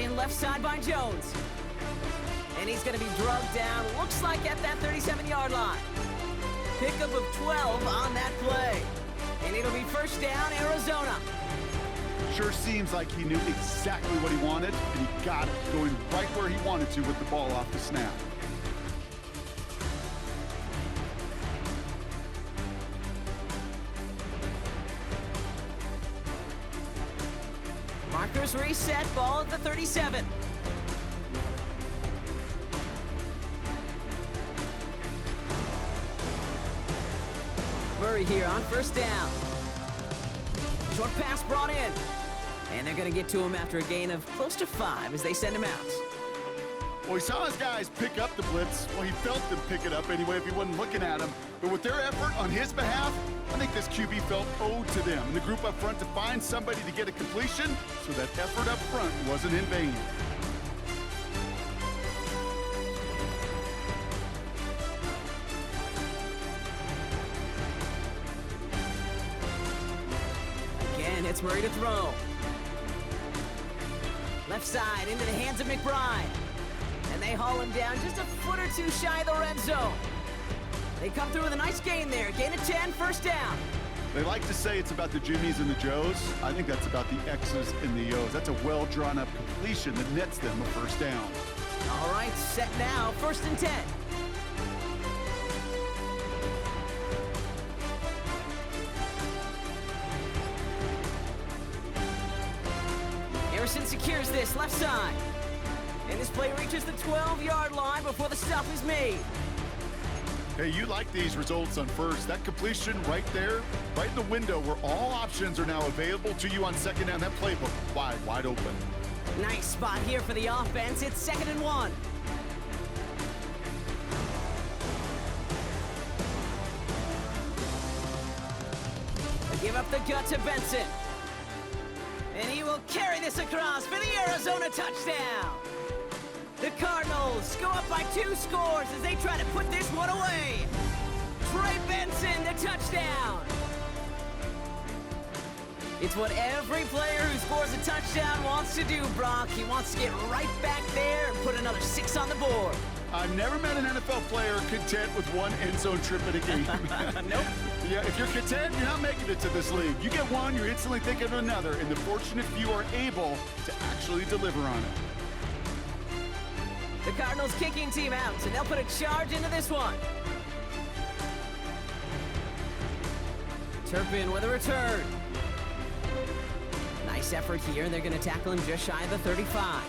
in left side by Jones. And he's going to be drugged down, looks like at that 37-yard line. Pickup of 12 on that play. And it'll be first down, Arizona. Sure seems like he knew exactly what he wanted, and he got it, going right where he wanted to with the ball off the snap. Markers reset, ball at the 37. Murray here on first down. Short pass brought in. And they're going to get to him after a gain of close to 5 as they send him out. Well, he saw his guys pick up the blitz. Well, he felt them pick it up anyway if he wasn't looking at him. But with their effort on his behalf, I think this QB felt owed to them and the group up front to find somebody to get a completion, so that effort up front wasn't in vain. Again, it's Murray to throw. Left side into the hands of McBride. And they haul him down just a foot or two shy of the red zone. They come through with a nice gain there. Gain of 10, first down. They like to say it's about the Jimmies and the Joes. I think that's about the X's and the O's. That's a well-drawn-up completion that nets them a first down. All right, set now, first and 10. Harrison secures this left side. And this play reaches the 12-yard line before the stop is made. Hey, you like these results on first. That completion right there, right in the window where all options are now available to you on second down. That playbook wide open. Nice spot here for the offense. It's 2nd and 1. They give up the gut to Benson. And he will carry this across for the Arizona touchdown. The Cardinals go up by 2 scores as they try to put this one away. Trey Benson, the touchdown. It's what every player who scores a touchdown wants to do, Brock. He wants to get right back there and put another 6 on the board. I've never met an NFL player content with one end zone trip at a game. Nope. Yeah, if you're content, you're not making it to this league. You get one, you're instantly thinking of another, and the fortunate few are able to actually deliver on it. The Cardinals kicking team out, and they'll put a charge into this one. Turpin with a return. Nice effort here. They're going to tackle him just shy of the 35.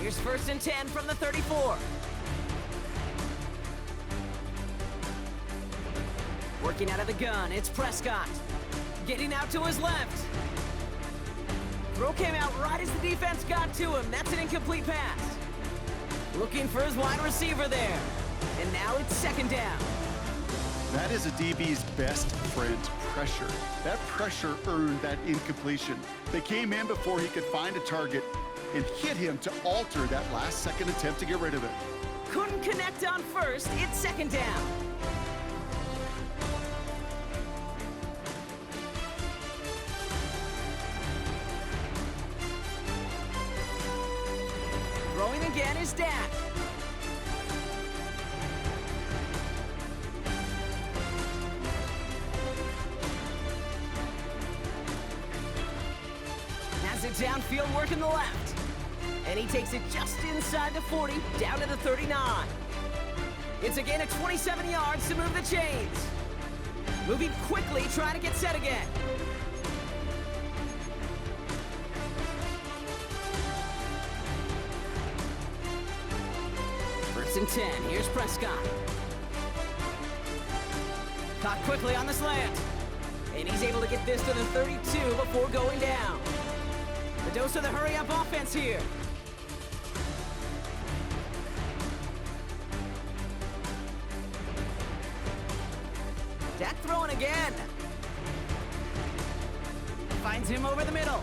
Here's 1st and 10 from the 34. Working out of the gun, it's Prescott. Getting out to his left. Throw came out right as the defense got to him. That's an incomplete pass. Looking for his wide receiver there. And now it's 2nd down. That is a DB's best friend, pressure. That pressure earned that incompletion. They came in before he could find a target and hit him to alter that last-second attempt to get rid of it. Couldn't connect on first. It's 2nd down. Throwing again is Dak. Has it downfield, working the left. And he takes it just inside the 40, down to the 39. It's a gain of 27 yards to move the chains. Moving quickly, trying to get set again. First and 10, here's Prescott. Caught quickly on the slant. And he's able to get this to the 32 before going down. The dose of the hurry-up offense here. Dak throwing again. Finds him over the middle.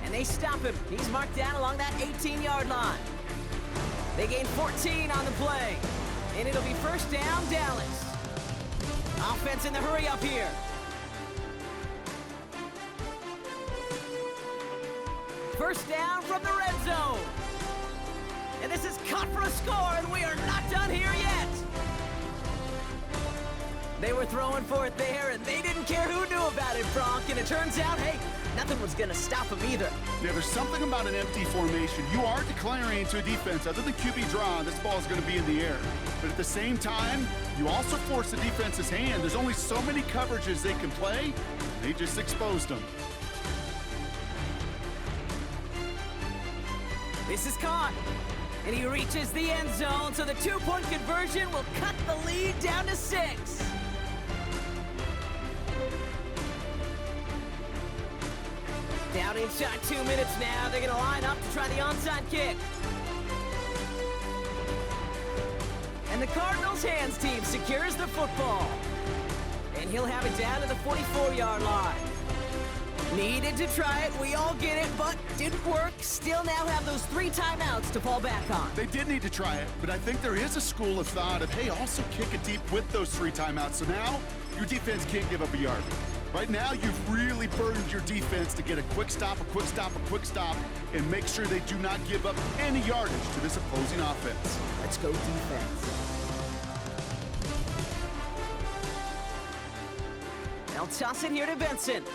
And And they stop him. He's marked down along that 18-yard line. They gain 14 on the play. And it'll be first down, Dallas. Offense in the hurry up here. First down from the red zone. And this is cut for a score, and we are not done here yet. They were throwing for it there, and they didn't care who knew about it, Bronk. And it turns out, hey, nothing was going to stop them either. Yeah, there's something about an empty formation. You are declaring to a defense, other than QB draw, this ball is going to be in the air. But at the same time, you also force the defense's hand. There's only so many coverages they can play, and they just exposed them. This is caught, and he reaches the end zone, so the two-point conversion will cut the lead down to 6. Down inside 2 minutes now. They're going to line up to try the onside kick. And the Cardinals' hands team secures the football. And he'll have it down to the 44-yard line. Needed to try it, we all get it, but didn't work. Still now have those 3 timeouts to fall back on. They did need to try it, but I think there is a school of thought of, hey, also kick it deep with those 3 timeouts. So now your defense can't give up a yard. Right now, you've really burdened your defense to get a quick stop, and make sure they do not give up any yardage to this opposing offense. Let's go defense. They'll toss it here to Benson.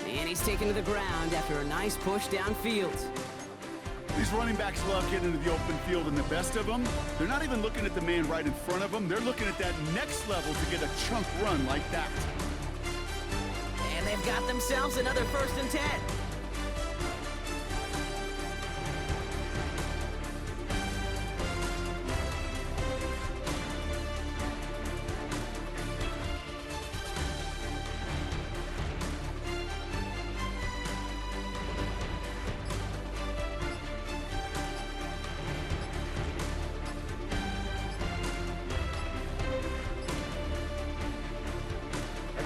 And he's taken to the ground after a nice push downfield. These running backs love getting into the open field, and the best of them, they're not even looking at the man right in front of them. They're looking at that next level to get a chunk run like that. And they've got themselves another 1st and 10.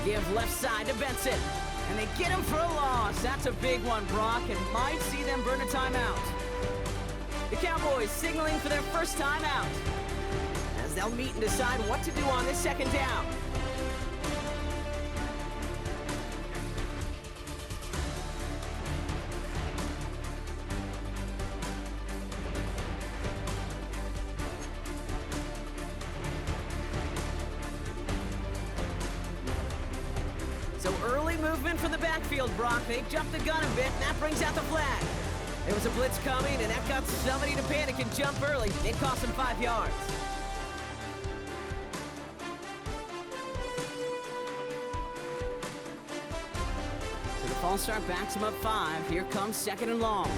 Give left side to Benson. And they get him for a loss. That's a big one, Brock, and might see them burn a timeout. The Cowboys signaling for their first timeout, as they'll meet and decide what to do on this 2nd down. So early movement from the backfield, Brock. They jumped the gun a bit, and that brings out the flag. There was a blitz coming, and that got somebody to panic and jump early. It cost them 5 yards. So the false start backs him up 5. Here comes 2nd and long.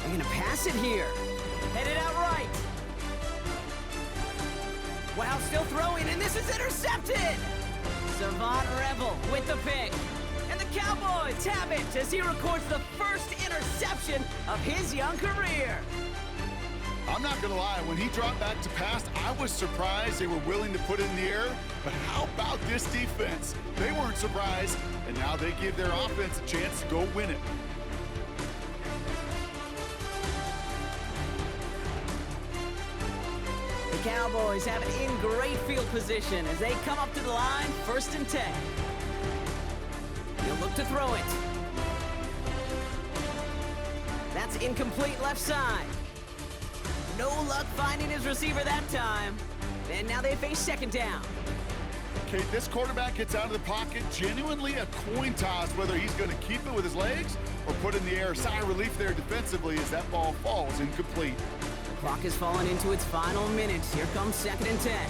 They're gonna pass it here. Headed out right. Wow, still throwing, and this is intercepted! Savant Revel with the pick. And the Cowboys have it as he records the first interception of his young career. I'm not going to lie, when he dropped back to pass, I was surprised they were willing to put it in the air. But how about this defense? They weren't surprised, and now they give their offense a chance to go win it. The Cowboys have it in great field position as they come up to the line, 1st and 10. He'll look to throw it. That's incomplete left side. No luck finding his receiver that time. And now they face 2nd down. Okay, this quarterback gets out of the pocket, genuinely a coin toss whether he's going to keep it with his legs or put it in the air. Sigh of relief there defensively as that ball falls incomplete. The clock has fallen into its final minutes. Here comes 2nd and 10.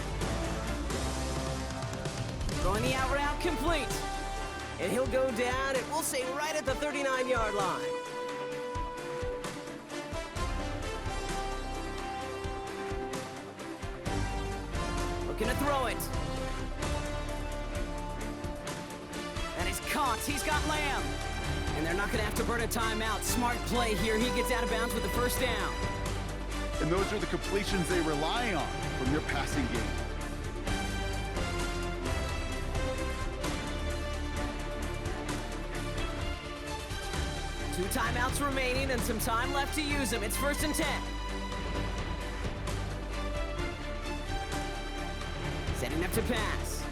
Throwing the out route complete. And he'll go down, and we'll say right at the 39-yard line. Looking to throw it. That is caught. He's got Lamb. And they're not going to have to burn a timeout. Smart play here. He gets out of bounds with the 1st down. and those are the completions they rely on from their passing game. Two timeouts remaining and some time left to use them. It's 1st and 10. Setting up to pass.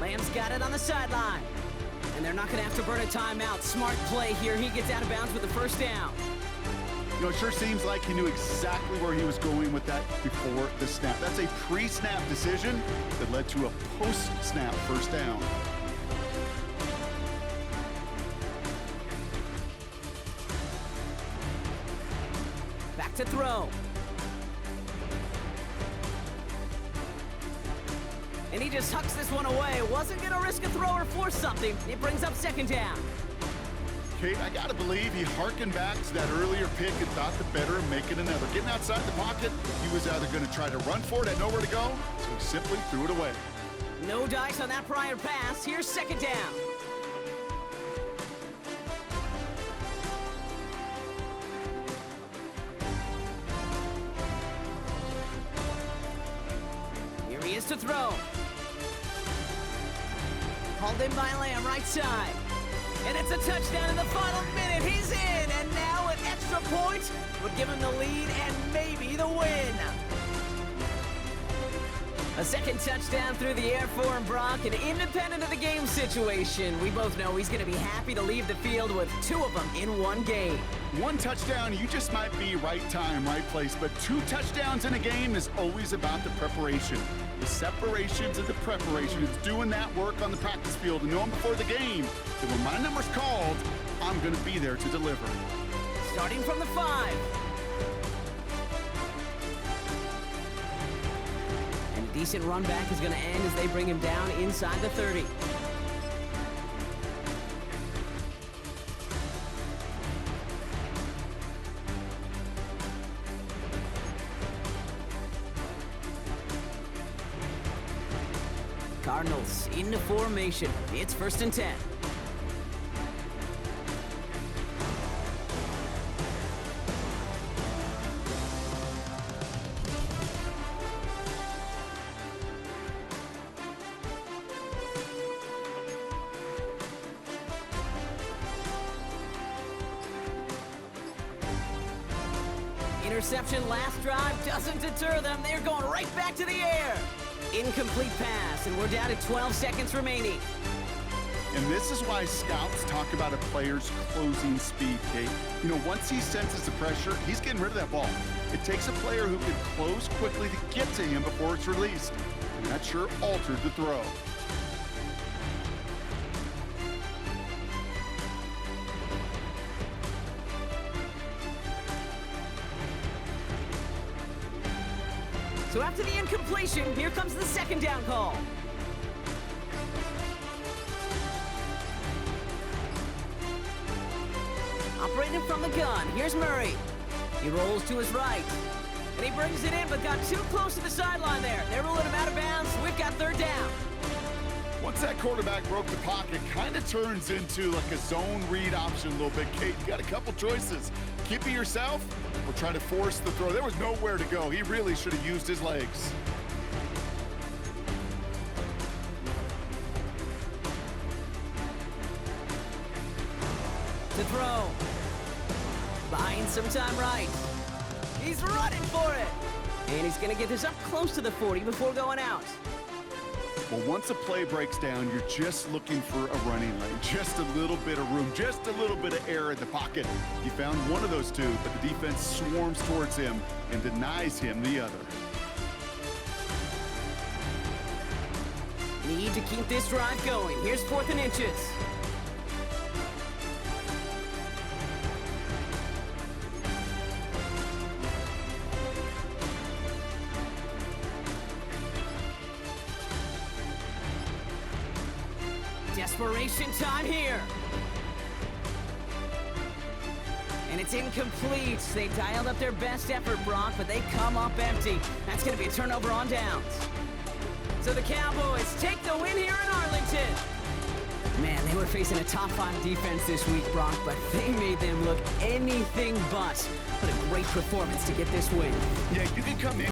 Lamb's got it on the sideline. And they're not going to have to burn a timeout. Smart play here. He gets out of bounds with the 1st down. You know, it sure seems like he knew exactly where he was going with that before the snap. That's a pre-snap decision that led to a post-snap 1st down. Back to throw. And he just hucks this one away. Wasn't going to risk a throw or force something. It brings up 2nd down. Kate, I gotta believe he harkened back to that earlier pick and thought the better of making another. Getting outside the pocket, he was either going to try to run for it, had nowhere to go, so he simply threw it away. No dice on that prior pass. Here's 2nd down. Here he is to throw. Hauled in by Lamb, right side. And it's a touchdown in the final minute. He's in, and now an extra point would give him the lead and maybe the win. A 2nd touchdown through the air for him, Brock, and independent of the game situation, we both know he's going to be happy to leave the field with 2 of them in one game. 1 touchdown, you just might be right time, right place, but 2 touchdowns in a game is always about the preparation. The separations and the preparation. It's doing that work on the practice field and knowing before the game that when my number's called, I'm going to be there to deliver. Starting from the 5. And a decent run back is going to end as they bring him down inside the 30. Cardinals into formation. It's 1st and 10. Interception last drive doesn't deter them. They're going right back to the air. Incomplete pass, and we're down to 12 seconds remaining. And this is why scouts talk about a player's closing speed, Kate. You know, once he senses the pressure, he's getting rid of that ball. It takes a player who can close quickly to get to him before it's released. And that sure altered the throw. So after the incompletion, here comes the 2nd down call. Operating from the gun, here's Murray. He rolls to his right. And he brings it in, but got too close to the sideline there. They're ruling him out of bounds. We've got 3rd down. Once that quarterback broke the pocket, kind of turns into like a zone read option a little bit. Kate, you got a couple choices. Keep it yourself or try to force the throw. There was nowhere to go. He really should have used his legs. To throw. Buying some time right. He's running for it. And he's going to get this up close to the 40 before going out. Well, once a play breaks down, you're just looking for a running lane, just a little bit of room, just a little bit of air in the pocket. He found one of those 2, but the defense swarms towards him and denies him the other. Need to keep this drive going. Here's 4th and inches. Desperation time here. And it's incomplete. They dialed up their best effort, Brock, but they come up empty. That's going to be a turnover on downs. So the Cowboys take the win here in Arlington. Man, they were facing a top-5 defense this week, Brock, but they made them look anything but. What a great performance to get this win. Yeah, you can come in